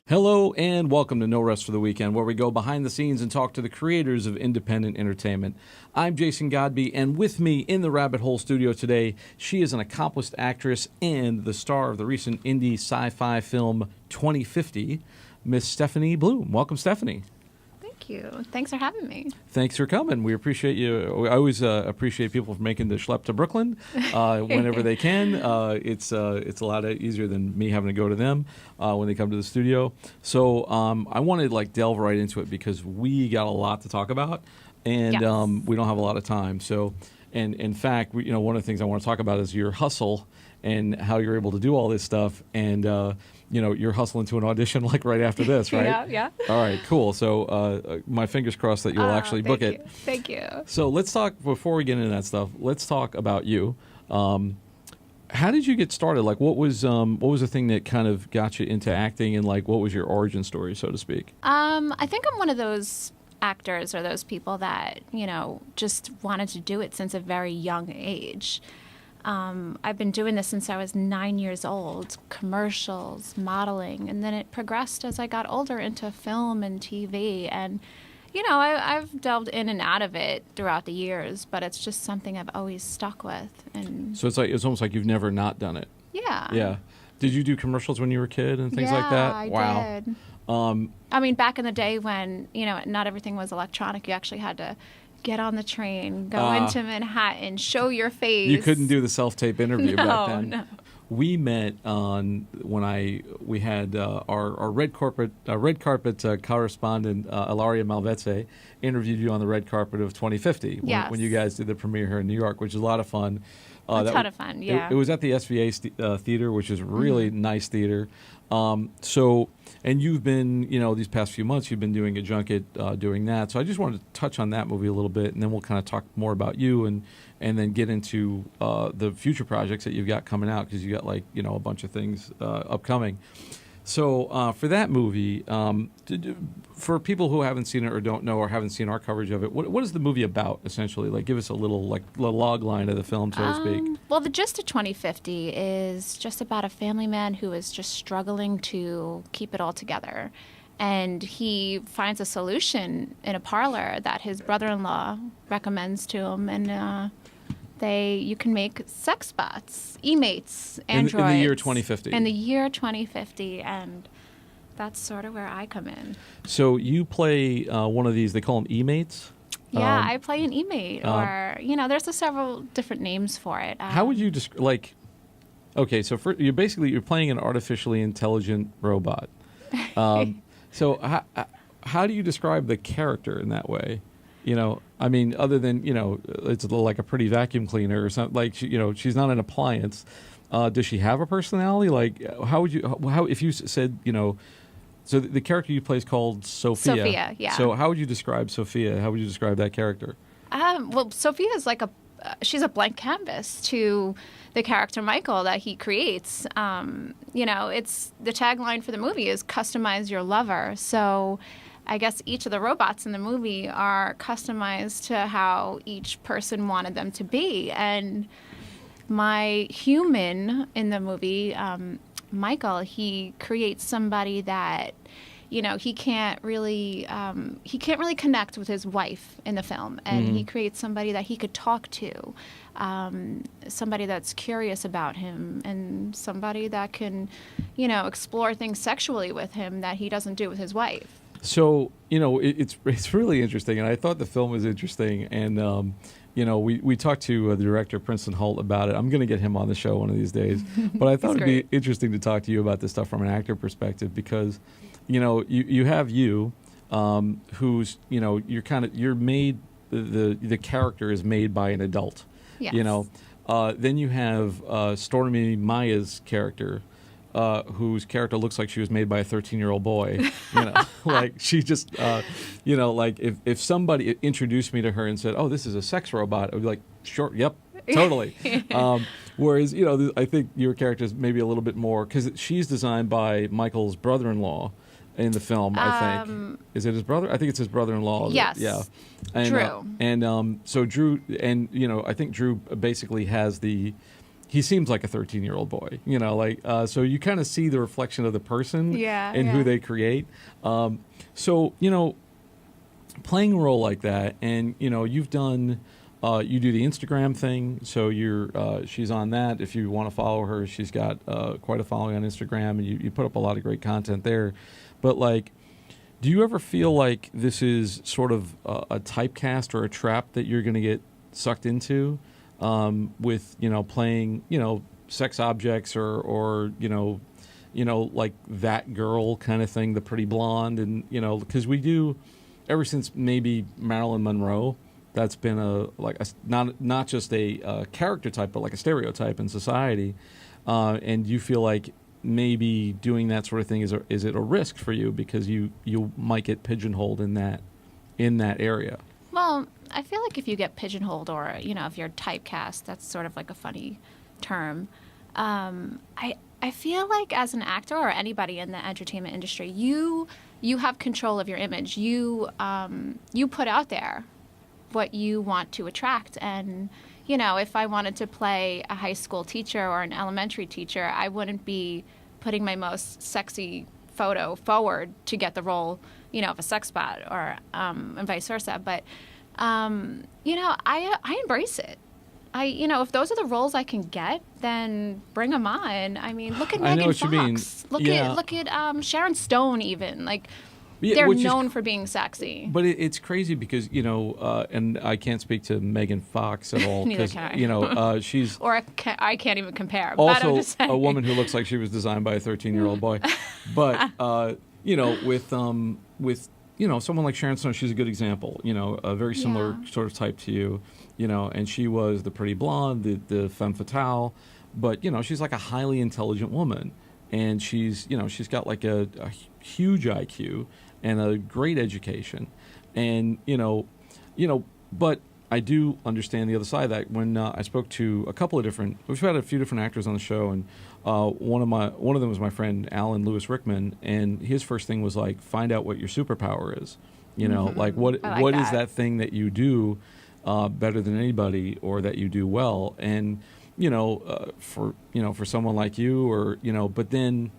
Hello and welcome to No Rest for the Weekend, where we go behind the scenes and talk to the creators of independent entertainment. I'm Jason Godbey, and with me in the Rabbit Hole studio today, she is an accomplished actress and the star of the recent indie sci-fi film 2050, Miss Stefanie Bloom. Welcome, Stefanie. Thank you. Thanks for having me. Thanks for coming. We appreciate you. I always appreciate people for making the schlep to Brooklyn whenever they can. It's a lot easier than me having to go to them when they come to the studio. So I want to delve right into it because we got a lot to talk about, and Yes. We don't have a lot of time. So, and in fact, one of the things I want to talk about is your hustle and how you're able to do all this stuff, and you're hustling to an audition right after this, right? Yeah. All right, cool. So my fingers crossed that you'll actually book it. Thank you. So let's talk, before we get into that stuff, let's talk about you. How did you get started? What was the thing that kind of got you into acting, and what was your origin story, so to speak? I think I'm one of those actors or those people that, just wanted to do it since a very young age. I've been doing this since I was 9 years old, commercials, modeling, and then it progressed as I got older into film and TV. And, I've delved in and out of it throughout the years, but it's just something I've always stuck with. And So it's almost like you've never not done it. yeah. Yeah. Did you do commercials when you were a kid and things like that? I Wow. did. I mean, back in the day when, not everything was electronic, you actually had to get on the train, go into Manhattan, show your face. You couldn't do the self-tape interview back then. No. We met when we had our red carpet correspondent Ilaria Malvezzi interviewed you on the red carpet of 2050 Yes. when you guys did the premiere here in New York, which is a lot of fun. A ton of fun, yeah. It was at the SVA theater, which is really nice theater. And you've been, these past few months, you've been doing a junket doing that. So I just wanted to touch on that movie a little bit, and then we'll kind of talk more about you and then get into the future projects that you've got coming out, because you got a bunch of things upcoming. So for that movie, for people who haven't seen it or don't know or haven't seen our coverage of it, what is the movie about, essentially? Give us a little log line of the film, so to speak. Well, the gist of 2050 is just about a family man who is just struggling to keep it all together. And he finds a solution in a parlor that his brother-in-law recommends to him, and you can make sex bots, e-mates, androids. In the year 2050. In the year 2050, and that's sort of where I come in. So you play one of these, they call them e-mates? Yeah, I play an e-mate, or, there's several different names for it. How would you describe, okay, so you're playing an artificially intelligent robot. So how do you describe the character in that way? Other than, it's like a pretty vacuum cleaner or something, she's not an appliance. Does she have a personality? How if you said, so the character you play is called Sophia. Sophia, yeah. So how would you describe Sophia? How would you describe that character? Well, Sophia is she's a blank canvas to the character Michael that he creates. It's the tagline for the movie is customize your lover. So I guess each of the robots in the movie are customized to how each person wanted them to be. And my human in the movie, Michael, he creates somebody that, he can't really connect with his wife in the film, and he creates somebody that he could talk to, somebody that's curious about him, and somebody that can, explore things sexually with him that he doesn't do with his wife. So, it's really interesting, and I thought the film was interesting, and we talked to the director, Princeton Holt, about it. I'm going to get him on the show one of these days. But I thought it'd be interesting to talk to you about this stuff from an actor perspective, because, you have who's, you're made, the character is made by an adult. Yes. Then you have Stormy Maya's character, whose character looks like she was made by a 13-year-old boy. She just, if somebody introduced me to her and said, "Oh, this is a sex robot," I would be like, "Sure, yep, totally." Whereas, I think your character is maybe a little bit more, because she's designed by Michael's brother-in-law in the film, I think. Is it his brother? I think it's his brother-in-law. Yes. Yeah. And, Drew. So Drew, and, I think Drew basically has the he seems like a 13-year-old boy, like, so you kind of see the reflection of the person and who they create. So, playing a role like that, and, you've done, you do the Instagram thing, so she's on that. If you want to follow her, she's got quite a following on Instagram, and you put up a lot of great content there. But, like, do you ever feel like this is sort of a typecast or a trap that you're going to get sucked into? With playing sex objects or like that girl kind of thing, the pretty blonde, and because we do ever since maybe Marilyn Monroe, that's been not just a character type, but like a stereotype in society, and you feel like maybe doing that sort of thing is it a risk for you because you might get pigeonholed in that area? Well, I feel like if you get pigeonholed or, if you're typecast, that's sort of like a funny term. I feel like as an actor or anybody in the entertainment industry, you have control of your image. You put out there what you want to attract. And, if I wanted to play a high school teacher or an elementary teacher, I wouldn't be putting my most sexy photo forward to get the role, of a sex bot or and vice versa. But I embrace it. If those are the roles I can get, then bring them on. I mean, look at Megan Fox. Look at Sharon Stone even. Like, they're known for being sexy. But it's crazy because, and I can't speak to Megan Fox at all. Neither can I. She's... Or I can't even compare. Also, but I'm just saying. A woman who looks like she was designed by a 13-year-old boy. But, with someone like Sharon Stone, she's a good example. A very similar sort of type to you. And she was the pretty blonde, the femme fatale. But, she's like a highly intelligent woman. And she's got like a huge IQ and a great education. And, but I do understand the other side of that. When I spoke to we've had a few different actors on the show, and one of them was my friend Alan Lewis Rickman, and his first thing was like, find out what your superpower is. Like what is that thing that you do better than anybody, or that you do well, and for someone like you, or but then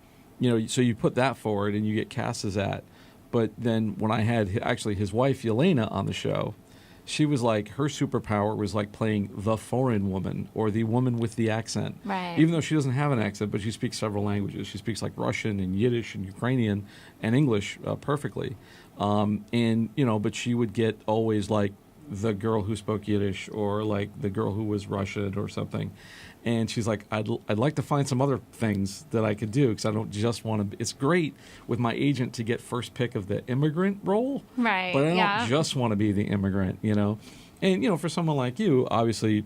so you put that forward and you get cast as that. But then when I had actually his wife Yelena on the show, she was like, her superpower was like playing the foreign woman or the woman with the accent. Right. Even though she doesn't have an accent, but she speaks several languages. She speaks like Russian and Yiddish and Ukrainian and English perfectly. But she would get always like the girl who spoke Yiddish or like the girl who was Russian or something. And she's like, I'd like to find some other things that I could do, because I don't just want to. It's great with my agent to get first pick of the immigrant role, right? But I don't just want to be the immigrant, And for someone like you, obviously,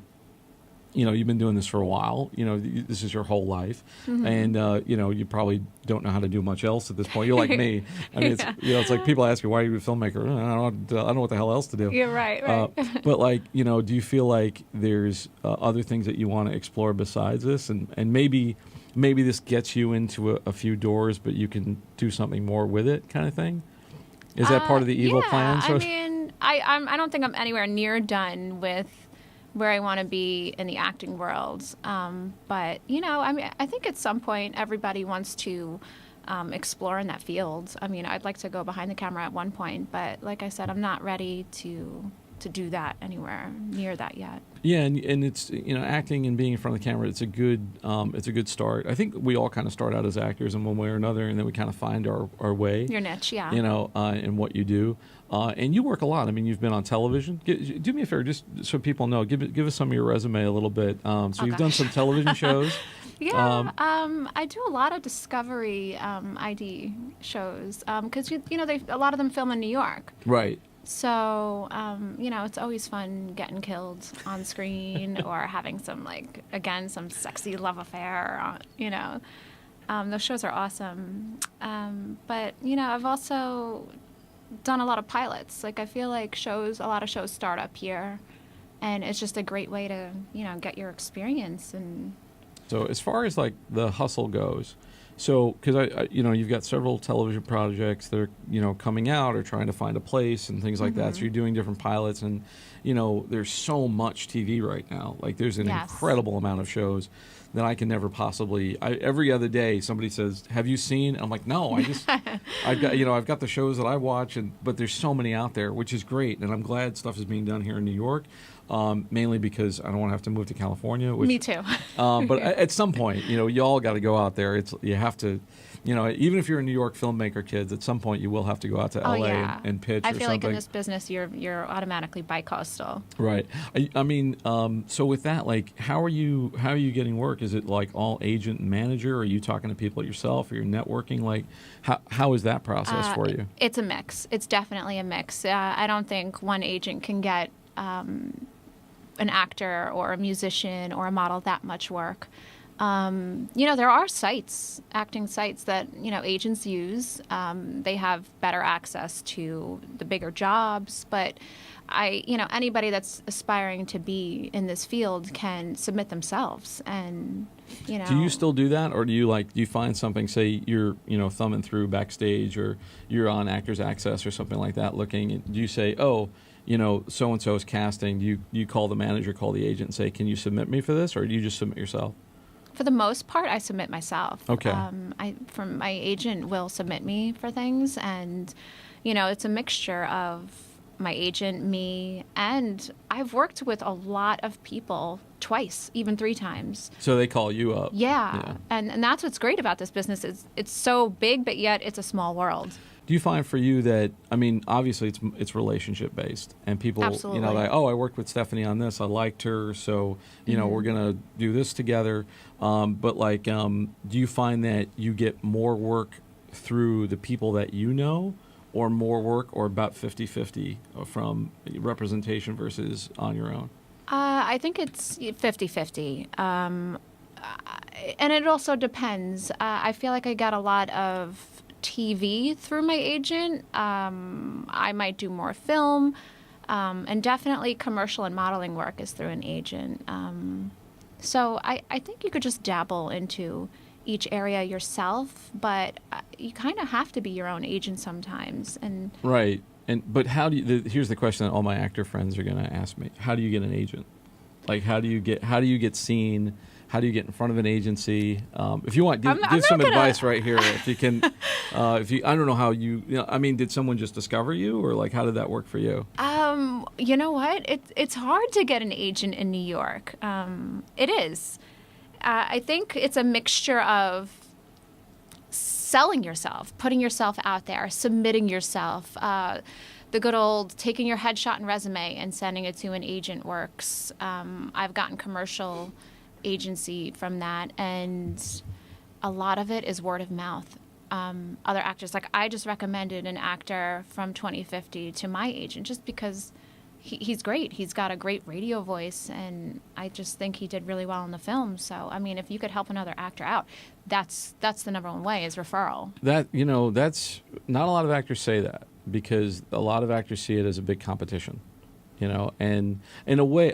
you've been doing this for a while. This is your whole life, and you probably don't know how to do much else at this point. You're like me. I mean, it's like people ask you, why are you a filmmaker? I don't know what the hell else to do. You're right. But like, do you feel like there's other things that you want to explore besides this, and maybe this gets you into a few doors, but you can do something more with it, kind of thing? Is that part of the evil plan? I mean, I don't think I'm anywhere near done with where I want to be in the acting world. But, I think at some point everybody wants to explore in that field. I mean, I'd like to go behind the camera at one point, but like I said, I'm not ready to do that anywhere near that yet. Yeah, and it's, acting and being in front of the camera, it's a good start. I think we all kind of start out as actors in one way or another, and then we kind of find our way. Your niche, yeah. In what you do. And you work a lot. I mean, you've been on television. Do me a favor, just so people know, give us some of your resume a little bit. You've done some television shows. Yeah, I do a lot of Discovery ID shows because, a lot of them film in New York. Right. So, it's always fun getting killed on screen or having some sexy love affair, Those shows are awesome. But, I've also done a lot of pilots. Like, I feel like a lot of shows start up here, and it's just a great way to, get your experience. And so as far as, like, the hustle goes, So, because you've got several television projects that are, coming out or trying to find a place and things like that. So you're doing different pilots, and there's so much TV right now. Like, there's an incredible amount of shows that I can never possibly. Every other day, somebody says, "Have you seen?" And I'm like, "No, I've got the shows that I watch, but there's so many out there, which is great, and I'm glad stuff is being done here in New York." Mainly because I don't want to have to move to California. Me too. But at some point, you all got to go out there. You have to, even if you're a New York filmmaker, kids, at some point you will have to go out to LA and pitch. I or feel something. like in this business, you're automatically bi-coastal. Right. I mean, so with that, like, how are you getting work? Is it like all agent and manager? Or are you talking to people yourself? Or you're networking? Like, how is that process for you? It's a mix. It's definitely a mix. I don't think one agent can get an actor or a musician or a model that much work. There are acting sites that, agents use. They have better access to the bigger jobs, but anybody that's aspiring to be in this field can submit themselves and, Do you still do that, or do you find something, say you're, thumbing through backstage, or you're on Actors Access or something like that looking, and do you say, oh, so-and-so is casting, do you call the manager, call the agent and say, can you submit me for this, or do you just submit yourself? For the most part, I submit myself. Okay. My agent will submit me for things, and, it's a mixture of my agent, me, and I've worked with a lot of people twice, even 3 times. So they call you up. Yeah. And that's what's great about this business. It's so big, but yet it's a small world. Do you find for you that, obviously it's relationship based, and people, Absolutely. like, oh, I worked with Stefanie on this, I liked her, so, we're going to do this together. But like, do you find that you get more work through the people that you know, or more work, or about 50-50 from representation versus on your own? I think it's 50-50. And it also depends. I feel like I got a lot of TV through my agent. I might do more film, and definitely commercial and modeling work is through an agent. So I think you could just dabble into each area yourself, but you kind of have to be your own agent sometimes. And right. But how do you? Here's the question that all my actor friends are going to ask me: how do you get an agent? Like, how do you get seen? How do you get in front of an agency? If you want, give some advice right here. If you can, I don't know how did someone just discover you, or like, how did that work for you? You know what? It's hard to get an agent in New York. It is. I think it's a mixture of selling yourself, putting yourself out there, submitting yourself. The good old taking your headshot and resume and sending it to an agent works. I've gotten commercial agency from that, and a lot of it is word of mouth. Other actors, like I just recommended an actor from 2050 to my agent just because he's great. He's got a great radio voice, and I just think he did really well in the film. So, if you could help another actor out, that's the number one way is referral. That's not a lot of actors say that, because a lot of actors see it as a big competition, and in a way,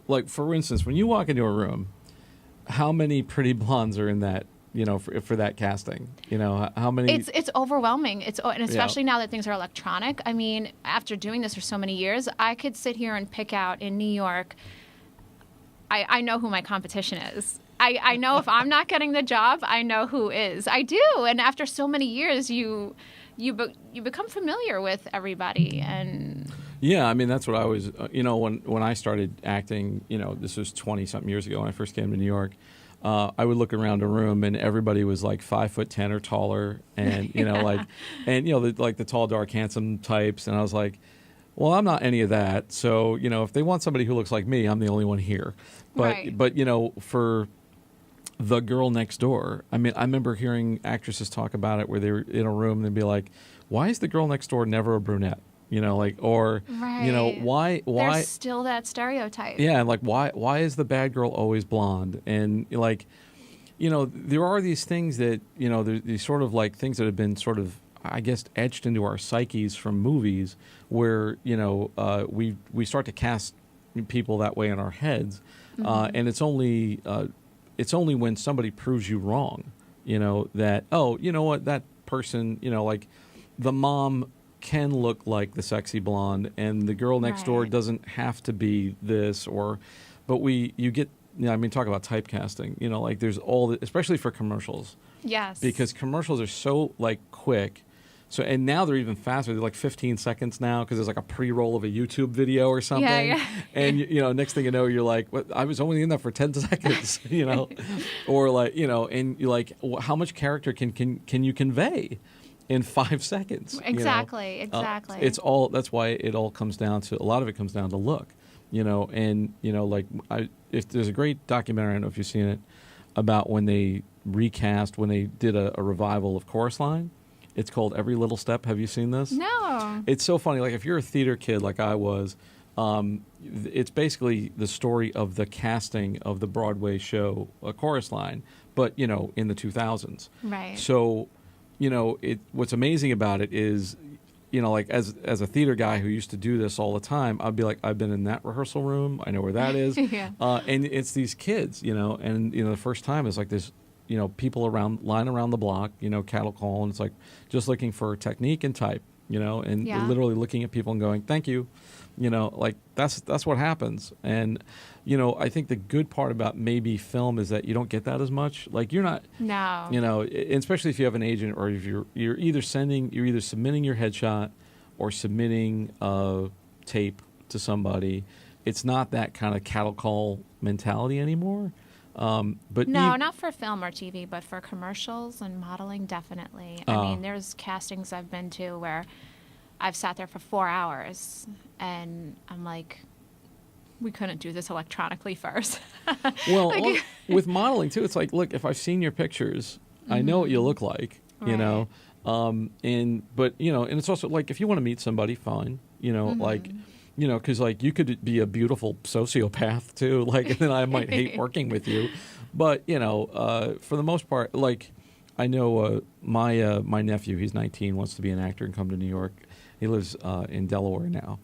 like, for instance, when you walk into a room, how many pretty blondes are in that, for that casting? How many? It's overwhelming. And especially now that things are electronic. After doing this for so many years, I could sit here and pick out in New York. I know who my competition is. I know if I'm not getting the job, I know who is. I do. And after so many years, you become familiar with everybody. And yeah, that's what I was, when I started acting, this was 20-something years ago when I first came to New York, I would look around a room and everybody was like 5'10" or taller, and, the tall, dark, handsome types. And I was like, well, I'm not any of that. So, if they want somebody who looks like me, I'm the only one here. Right. But for the girl next door, I remember hearing actresses talk about it where they were in a room and they'd be like, why is the girl next door never a brunette? Right. Why? There's still that stereotype. Yeah, and like, why is the bad girl always blonde? And like, there are these things that, these sort of like things that have been sort of, I guess, etched into our psyches from movies where, we start to cast people that way in our heads. And it's only when somebody proves you wrong you know, that, oh, you know what, that person, you know, like the mom can look like the sexy blonde and the girl next door Right. doesn't have to be this, or, but you get, you know, I mean, talk about typecasting, you know, like there's all the, especially for commercials, Yes. because commercials are so like quick. So, and now they're even faster. They're like 15 seconds now because there's like a pre-roll of a YouTube video or something. Yeah. And, you know, next thing you know, you're like, what? I was only in there for 10 seconds, you know? Or like, you know, and you're like, how much character can you convey in 5 seconds? Exactly, You know? exactly. It's all, that's why it all comes down to, a lot of it comes down to look, you know? And, you know, like, if there's a great documentary, I don't know if you've seen it, about when they recast, when they did a revival of Chorus Line. It's called Every Little Step. Have you seen this? No. It's so funny. Like if you're a theater kid like I was, it's basically the story of the casting of the Broadway show A Chorus Line, but you know, in the 2000s. Right. So, you know, what's amazing about it is, you know, like as a theater guy who used to do this all the time, I'd be like, I've been in that rehearsal room. I know where that is. Yeah. And it's these kids, you know, and you know, the first time it's like this, you know, people line around the block, you know, cattle call, and it's like just looking for technique and type, you know, and Yeah. literally looking at people and going, thank you, you know, like that's what happens. And, you know, I think the good part about maybe film is that you don't get that as much. Like you're not, No. you know, especially if you have an agent or if you're either submitting your headshot or submitting a tape to somebody. It's not that kind of cattle call mentality anymore. But No, not for film or TV, but for commercials and modeling, definitely. I mean, there's castings I've been to where I've sat there for 4 hours, and I'm like, we couldn't do this electronically first. Well, Like- with modeling too, it's like, look, if I've seen your pictures, I know what you look like, you know. But you know, and it's also like if you want to meet somebody, fine, you know, like. You know, because like you could be a beautiful sociopath too, like, and then I might hate working with you. But you know, for the most part, like I know my nephew, he's 19, wants to be an actor and come to New York. He lives in Delaware now,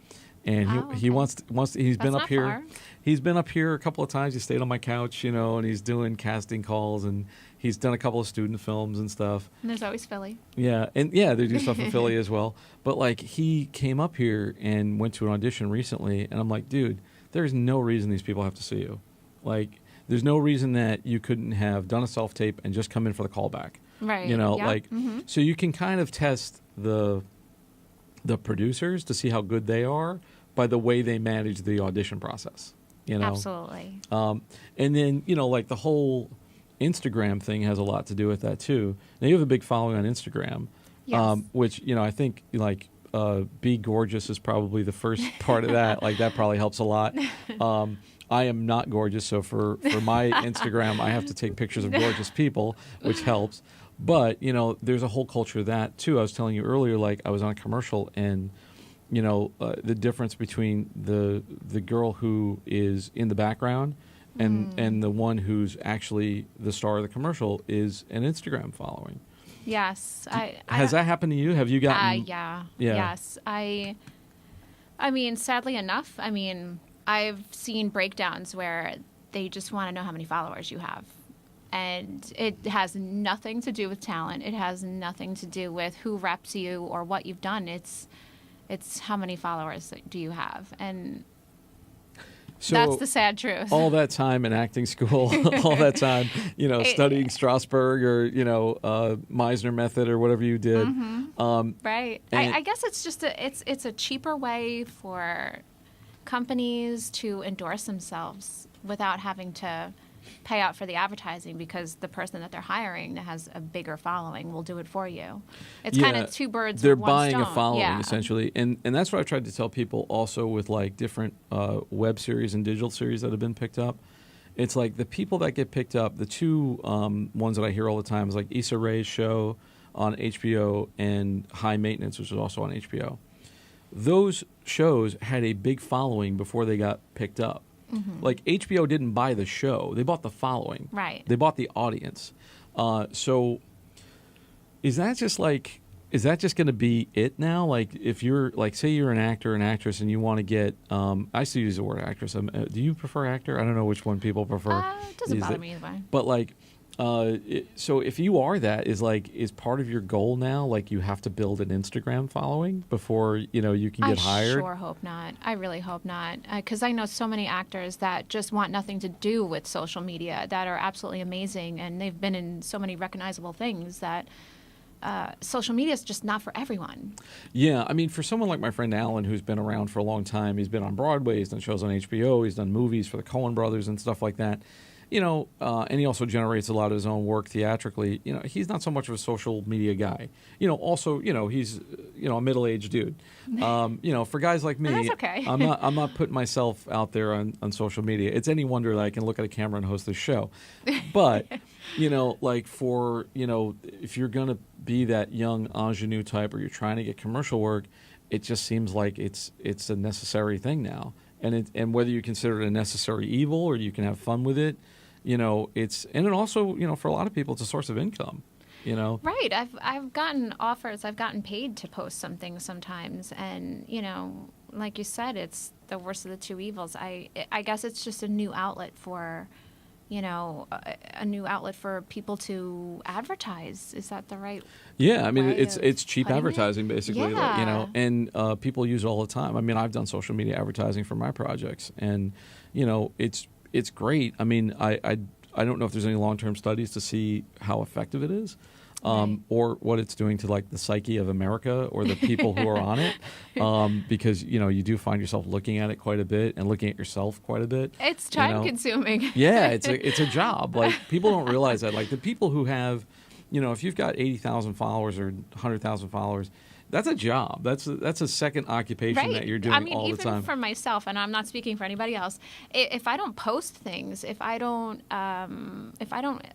and he okay. wants he's been That's up not here. far. He's been up here a couple of times. He stayed on my couch, you know, and he's doing casting calls, and he's done a couple of student films and stuff. And there's always Philly. Yeah, and yeah, they do stuff in Philly as well. But like he came up here and went to an audition recently, and I'm like, dude, there's no reason these people have to see you. Like, there's no reason that you couldn't have done a self tape and just come in for the callback. Right. You know, Yeah. like Mm-hmm. so you can kind of test the producers to see how good they are by the way they manage the audition process. You know, Absolutely. and then you know, like the whole Instagram thing has a lot to do with that too. Now you have a big following on Instagram, Yes. which you know I think like be gorgeous is probably the first part of that. Like that probably helps a lot. I am not gorgeous, so for my Instagram, I have to take pictures of gorgeous people, which helps. But you know, there's a whole culture of that too. I was telling you earlier, like I was on a commercial and. You know, the difference between the girl who is in the background and the one who's actually the star of the commercial is an Instagram following. Yes. Has that happened to you? Have you gotten? Yeah. Yeah. Yes. I mean, sadly enough, I mean, I've seen breakdowns where they just want to know how many followers you have. And it has nothing to do with talent. It has nothing to do with who reps you or what you've done. It's how many followers do you have, and So that's the sad truth. all that time in acting school, all that time, you know, studying Strasberg or you know Meisner method or whatever you did. Right. and- I guess it's just it's a cheaper way for companies to endorse themselves without having to pay out for the advertising, because the person that they're hiring that has a bigger following will do it for you. It's kind Yeah, of two birds they're with one buying stone. a following Yeah. essentially, and that's what I've tried to tell people also with like different web series and digital series that have been picked up. It's like the people that get picked up, the two ones that I hear all the time is like Issa Rae's show on HBO and High Maintenance, which is also on HBO. Those shows had a big following before they got picked up. Like HBO didn't buy the show; they bought the following. Right. They bought the audience. So, is that just going to be it now? Like, if you're like, say you're an actor, an actress, and you want to get, I still use the word actress. Do you prefer actor? I don't know which one people prefer. It doesn't these bother days. me either way. But like, So if you are that, is part of your goal now, like you have to build an Instagram following before, you can get hired? I sure hope not. I really hope not. Because I know so many actors that just want nothing to do with social media that are absolutely amazing. And they've been in so many recognizable things that social media is just not for everyone. Yeah, I mean, for someone like my friend Alan, who's been around for a long time, he's been on Broadway, he's done shows on HBO, he's done movies for the Coen brothers and stuff like that. And he also generates a lot of his own work theatrically. He's not so much of a social media guy. Also, he's, a middle-aged dude. For guys like me, that's okay. I'm not putting myself out there on social media. It's any wonder that I can look at a camera and host this show. But, if you're going to be that young ingenue type or you're trying to get commercial work, it just seems like it's a necessary thing now. And whether you consider it a necessary evil or you can have fun with it, it also, for a lot of people, it's a source of income, Right. I've gotten offers. I've gotten paid to post something sometimes. And, like you said, it's the worst of the two evils. I guess it's just a new outlet for, a new outlet for people to advertise. Is that the right? Yeah. I mean, it's cheap advertising, basically, Yeah. and people use it all the time. I mean, I've done social media advertising for my projects and, it's great. I mean, I don't know if there's any long-term studies to see how effective it is, or what it's doing to like the psyche of America or the people who are on it, because you do find yourself looking at it quite a bit and looking at yourself quite a bit. It's time-consuming. Yeah, it's a job. Like people don't realize that. Like the people who have, if you've got 80,000 followers or 100,000 followers. That's a job. That's a second occupation that you're doing all the time. Even for myself, and I'm not speaking for anybody else. If I don't post things, if I don't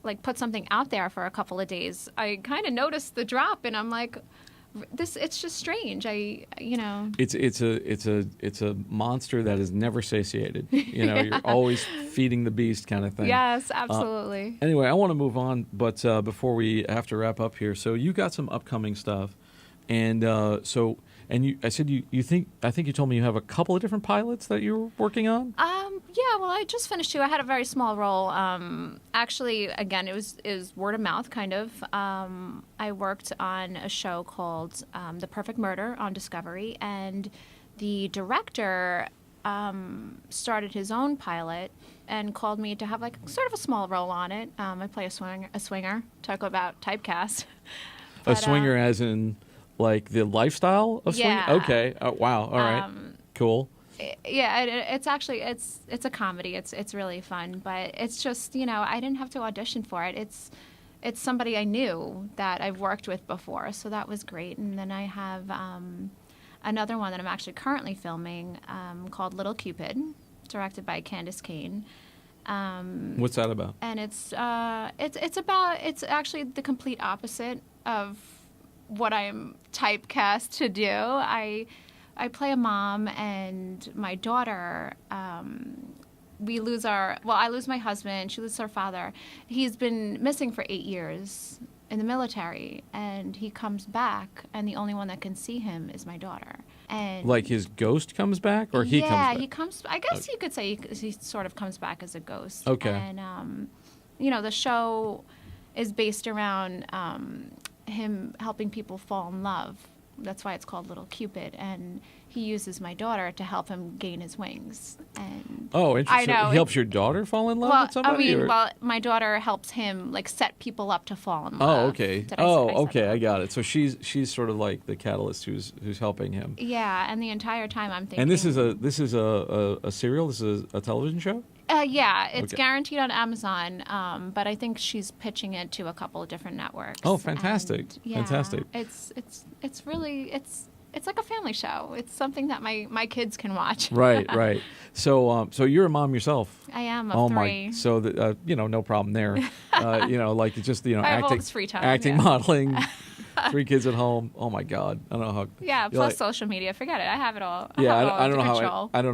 like put something out there for a couple of days, I kind of notice the drop, and I'm like, it's just strange. It's a monster that is never satiated. You're always feeding the beast, kind of thing. Yes, absolutely. Anyway, I want to move on, but before we have to wrap up here, so you got some upcoming stuff. And I think you told me you have a couple of different pilots that you're working on. Yeah, well, I just finished two. I had a very small role. Actually, again, it was word of mouth, kind of. I worked on a show called The Perfect Murder on Discovery, and the director started his own pilot and called me to have like sort of a small role on it. I play a swinger. Talk about typecast. A swinger, as in. Like the lifestyle of swinging? Yeah. Okay. Oh, wow. All right. Cool. Yeah, it's actually it's a comedy. It's really fun, but it's just I didn't have to audition for it. It's somebody I knew that I've worked with before, so that was great. And then I have another one that I'm actually currently filming called Little Cupid, directed by Candace Kane. What's that about? And it's actually the complete opposite of what I'm typecast to do. I play a mom, and my daughter, I lose my husband, she loses her father. He's been missing for 8 years in the military, and he comes back, and the only one that can see him is my daughter. And like his ghost comes back, or he comes back? Yeah, he comes. I guess you could say he sort of comes back as a ghost. Okay. And the show is based around him helping people fall in love. That's why it's called Little Cupid, and he uses my daughter to help him gain his wings. And oh, interesting. I know, he helps your daughter fall in love with somebody? My daughter helps him like set people up to fall in Oh, love. okay. I got it. So she's sort of like the catalyst who's helping him. Yeah, and the entire time I'm thinking. And this is a serial. This is a television show. Yeah, it's guaranteed on Amazon, but I think she's pitching it to a couple of different networks. Oh, fantastic! And, yeah, fantastic. It's really it's like a family show. It's something that my kids can watch. Right. So you're a mom yourself. I am. Of three. So no problem there. Like it's just I have all acting, this free time, acting, modeling. 3 kids at home. Oh my God! I don't know how. Yeah, plus social media. Forget it. I have it all. Yeah, I don't know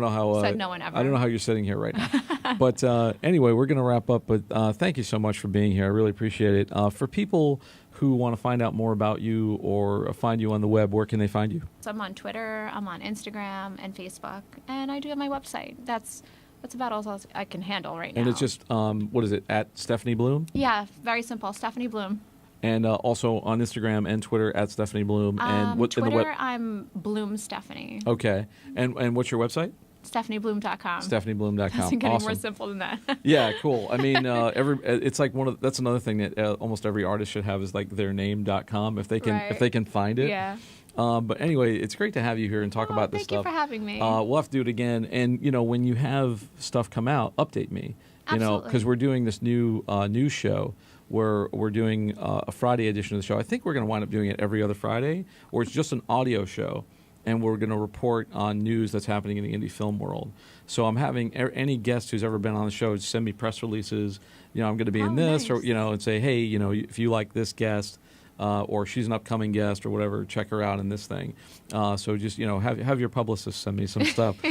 how. Said no one ever. I don't know how you're sitting here right now. But anyway, we're going to wrap up. But thank you so much for being here. I really appreciate it. For people who want to find out more about you or find you on the web, where can they find you? So I'm on Twitter. I'm on Instagram and Facebook, and I do have my website. That's That's about all I can handle right now. And it's just, what is it, at Stefanie Bloom? Yeah, very simple. Stefanie Bloom. And also on Instagram and Twitter at Stefanie Bloom. And Twitter, I'm Bloom Stefanie. Okay. And what's your website? StefanieBloom.com. StefanieBloom.com. Doesn't get any Awesome. more simple than that. Yeah, cool. I mean, it's like that's another thing that almost every artist should have is like their name.com if they can find it. Yeah. But anyway, it's great to have you here and talk about this stuff. Thank you for having me. We'll have to do it again. And, when you have stuff come out, update me. Absolutely. Because we're doing this new news show where we're doing a Friday edition of the show. I think we're going to wind up doing it every other Friday, or it's just an audio show. And we're going to report on news that's happening in the indie film world. So I'm having any guest who's ever been on the show send me press releases. I'm going to be in this, nice. or and say, hey, if you like this guest, or she's an upcoming guest or whatever, check her out in this thing. So just have your publicist send me some stuff.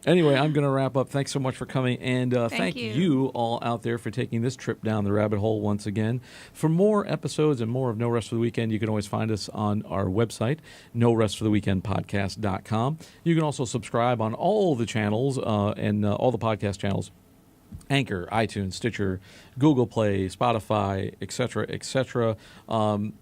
Anyway, I'm going to wrap up. Thanks so much for coming, and thank you all out there for taking this trip down the rabbit hole once again. For more episodes and more of No Rest for the Weekend, you can always find us on our website, norestfortheweekendpodcast.com. You can also subscribe on all the channels and all the podcast channels. Anchor, iTunes, Stitcher, Google Play, Spotify, etc., etc. And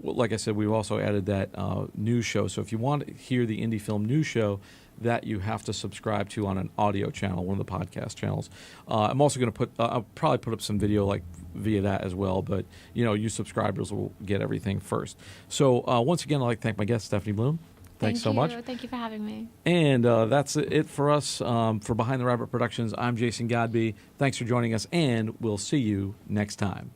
like I said, we've also added that news show. So if you want to hear the indie film news show, that you have to subscribe to on an audio channel, one of the podcast channels. I'm also going to I'll probably put up some video via that as well. But you subscribers will get everything first. So once again, I'd like to thank my guest, Stefanie Bloom. Thanks so much. Thank you for having me. And that's it for us. For Behind the Rabbit Productions, I'm Jason Godbey. Thanks for joining us, and we'll see you next time.